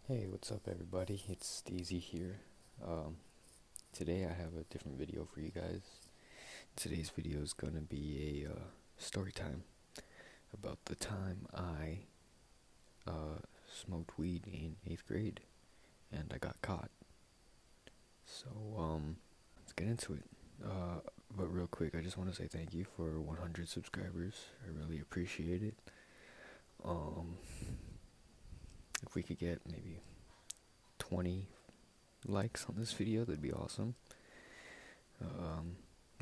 Hey, what's up, everybody? It's Steezy here. Um, Today I have a different video for you guys. Today's video is gonna be a story time about the time I smoked weed in 8th grade and I got caught. So, let's get into it. But real quick, I just want to say thank you for 100 subscribers. I really appreciate it. Um, if we could get maybe 20 likes on this video, that'd be awesome.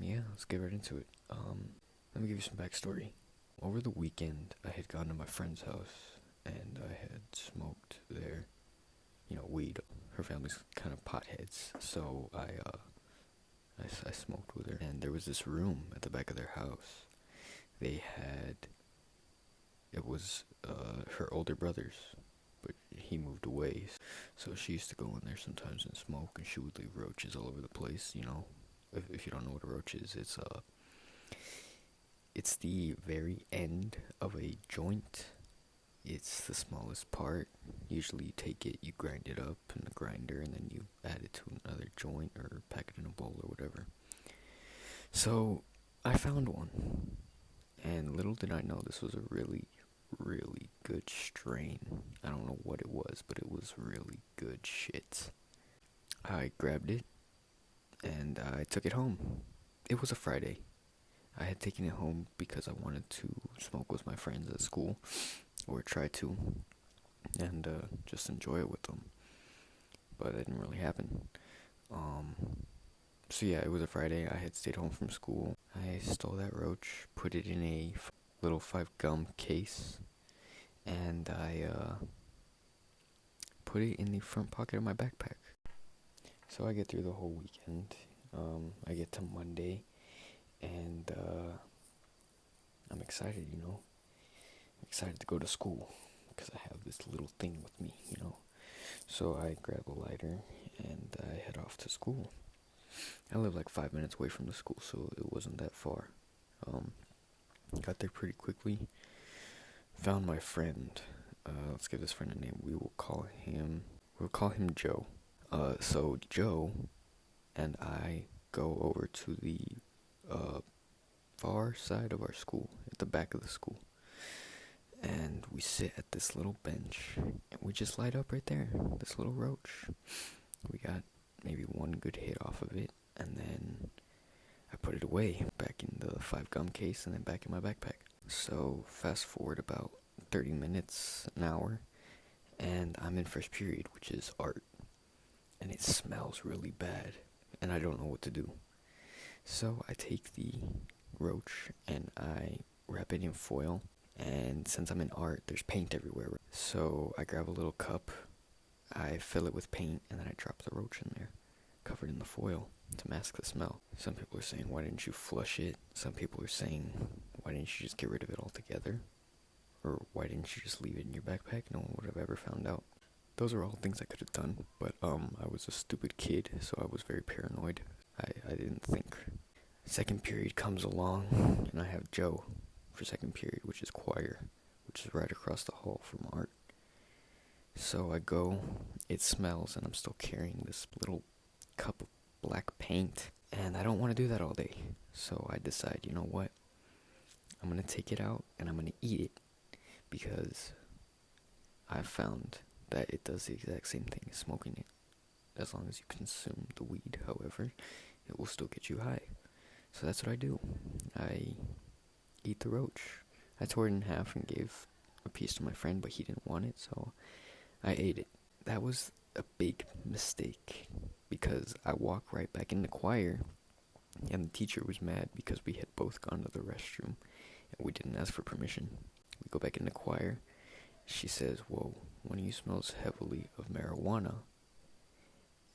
Yeah, let's get right into it. Let me give you some backstory. Over the weekend, I had gone to my friend's house and I had smoked their, weed. Her family's kind of potheads, so I smoked with her. And there was this room at the back of their house. It was her older brother's, but he moved away. So she used to go in there sometimes and smoke, and she would leave roaches all over the place, If you don't know what a roach is, it's the very end of a joint. It's the smallest part. Usually you take it, you grind it up in the grinder, and then you add it to another joint or pack it in a bowl or whatever. So I found one, and little did I know this was a really, really good strain. I don't know what it was, but it was really good shit. I grabbed it, and I took it home. It was a Friday. I had taken it home because I wanted to smoke with my friends at school, or try to, and just enjoy it with them. But that didn't really happen. So yeah, it was a Friday. I had stayed home from school. I stole that roach, put it in a little 5 gum case, and I put it in the front pocket of my backpack. So I get through the whole weekend. I get to Monday, and I'm excited, I'm excited to go to school because I have this little thing with me, So I grab a lighter and I head off to school. I live like 5 minutes away from the school, so it wasn't that far. Got there pretty quickly. Found my friend. Let's give this friend a name. We'll call him Joe. So Joe and I go over to the far side of our school, at the back of the school. And we sit at this little bench, and we just light up right there, this little roach. We got maybe one good hit off of it, and then I put it away, back in the 5 gum case, and then back in my backpack. So fast forward about 30 minutes, an hour, and I'm in first period, which is art. And it smells really bad, and I don't know what to do. So I take the roach and I wrap it in foil. And since I'm in art, there's paint everywhere. So I grab a little cup, I fill it with paint, and then I drop the roach in there, covered in the foil, to mask the smell. Some people are saying, why didn't you flush it? Some people are saying, why didn't you just get rid of it altogether? Or why didn't you just leave it in your backpack? No one would have ever found out. Those are all things I could have done, but I was a stupid kid, so I was very paranoid. I didn't think. Second period comes along, and I have Joe for second period, which is choir, which is right across the hall from art. So I go, it smells, and I'm still carrying this little cup of black paint, and I don't want to do that all day. So I decide, you know what, I'm going to take it out, and I'm going to eat it, because I've found that it does the exact same thing as smoking it. As long as you consume the weed, however, it will still get you high. So that's what I do. I eat the roach. I tore it in half and gave a piece to my friend, but he didn't want it, so I ate it. That was a big mistake, because I walk right back into choir, and the teacher was mad because we had both gone to the restroom, and we didn't ask for permission. We go back into choir. She says, whoa, one of you smells heavily of marijuana.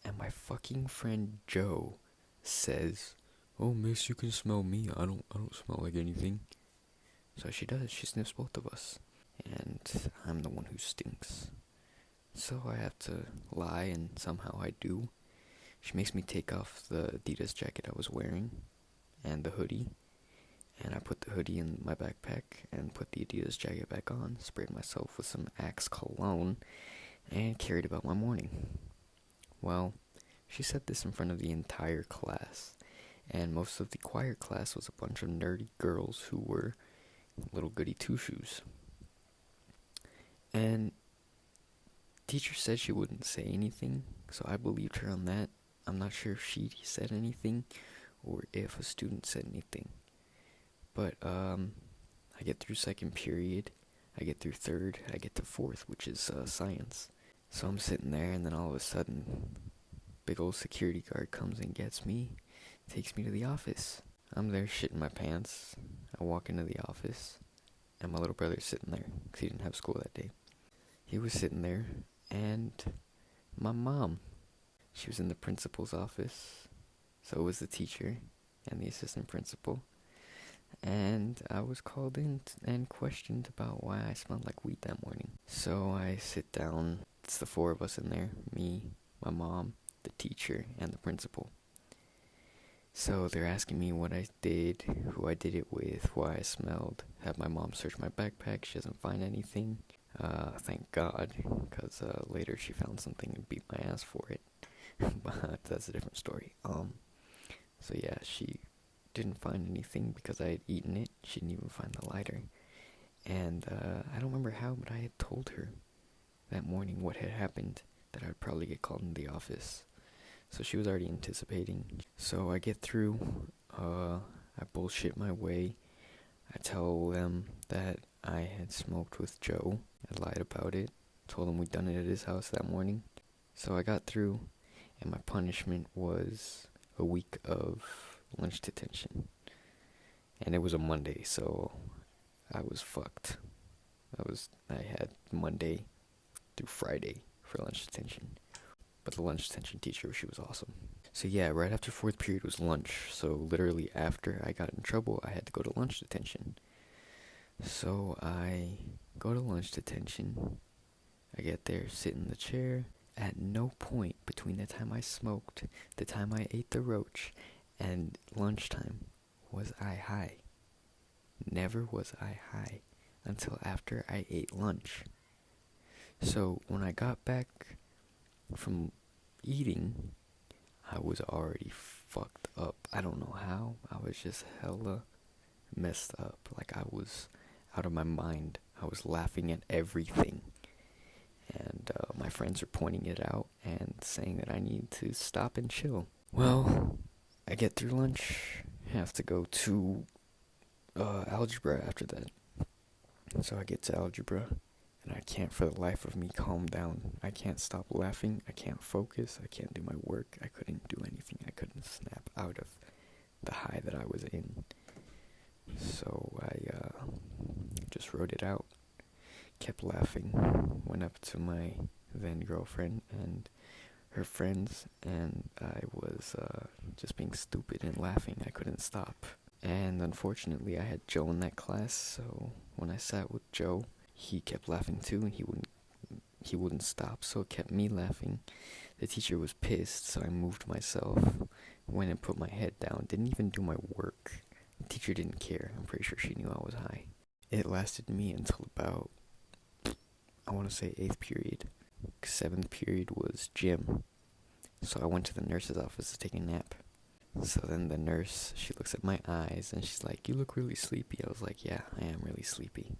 And my fucking friend Joe says, oh, miss, you can smell me. I don't smell like anything. So she does. She sniffs both of us. And I'm the one who stinks. So I have to lie, and somehow I do. She makes me take off the Adidas jacket I was wearing and the hoodie. And I put the hoodie in my backpack and put the Adidas jacket back on. Sprayed myself with some Axe cologne. and cared about my morning. Well, she said this in front of the entire class, and most of the choir class was a bunch of nerdy girls who were little goody two-shoes. And teacher said she wouldn't say anything, so I believed her on that. I'm not sure if she said anything or if a student said anything. But I get through second period, I get through third, I get to fourth, which is science. So I'm sitting there, and then all of a sudden, big old security guard comes and gets me, takes me to the office. I'm there shitting my pants. I walk into the office, and my little brother's sitting there, because he didn't have school that day. He was sitting there, and my mom, she was in the principal's office. So was the teacher and the assistant principal. And I was called in and questioned about why I smelled like weed that morning. So I sit down. It's the four of us in there. Me, my mom, the teacher, and the principal. So they're asking me what I did, who I did it with, why I smelled. Had my mom search my backpack. She doesn't find anything. Thank God, because later she found something and beat my ass for it. But that's a different story. So yeah, she didn't find anything because I had eaten it. She didn't even find the lighter. And I don't remember how, but I had told her that morning what had happened, that I would probably get called into the office. So she was already anticipating. So I get through, I bullshit my way. I tell them that I had smoked with Joe. I lied about it. Told him we'd done it at his house that morning. So I got through, and my punishment was a week of lunch detention. And it was a Monday, so I was fucked. I had Monday through Friday for lunch detention. But the lunch detention teacher, she was awesome. So yeah, right after fourth period was lunch. So literally after I got in trouble, I had to go to lunch detention. So I go to lunch detention. I get there, sit in the chair. At no point between the time I smoked, the time I ate the roach, and lunchtime was I high. Never was I high until after I ate lunch. So when I got back from eating, I was already fucked up. I don't know how. I was just hella messed up. Like I was out of my mind. I was laughing at everything. And my friends are pointing it out and saying that I need to stop and chill. Well, I get through lunch, have to go to algebra after that. So I get to algebra, and I can't for the life of me calm down. I can't stop laughing, I can't focus, I can't do my work, I couldn't do anything, I couldn't snap out of the high that I was in. So I just wrote it out, kept laughing, went up to my then girlfriend and her friends, and I was just being stupid and laughing. I couldn't stop. And unfortunately, I had Joe in that class, so when I sat with Joe, he kept laughing too, and he wouldn't stop, so it kept me laughing. The teacher was pissed, so I moved myself, went and put my head down, didn't even do my work. The teacher didn't care. I'm pretty sure she knew I was high. It lasted me until about, I want to say 8th period. 7th period was gym. So I went to the nurse's office to take a nap. So then the nurse, she looks at my eyes and she's like, "You look really sleepy." I was like, "Yeah, I am really sleepy."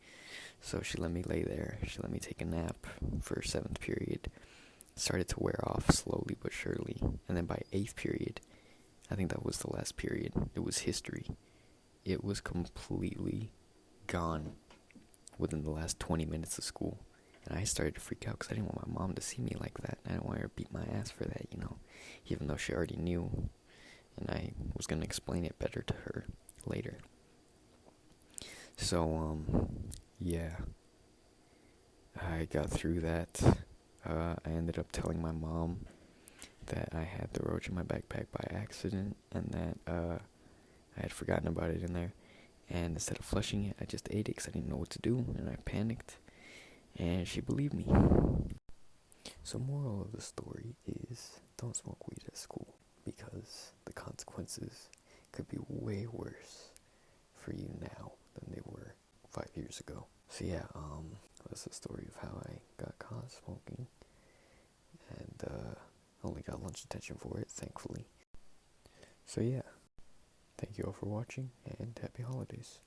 So she let me lay there. She let me take a nap for 7th period. It started to wear off slowly but surely. And then by 8th period, I think that was the last period, it was history. It was completely gone within the last 20 minutes of school. And I started to freak out because I didn't want my mom to see me like that. I didn't want her to beat my ass for that, even though she already knew. And I was going to explain it better to her later. So, yeah. I got through that. I ended up telling my mom that I had the roach in my backpack by accident, and that I had forgotten about it in there. And instead of flushing it, I just ate it because I didn't know what to do, and I panicked. And she believed me. So moral of the story is, don't smoke weed at school, because the consequences could be way worse for you now than they were 5 years ago. So yeah, that's the story of how I got caught smoking. got lunch detention for it, thankfully. So yeah, thank you all for watching, and happy holidays.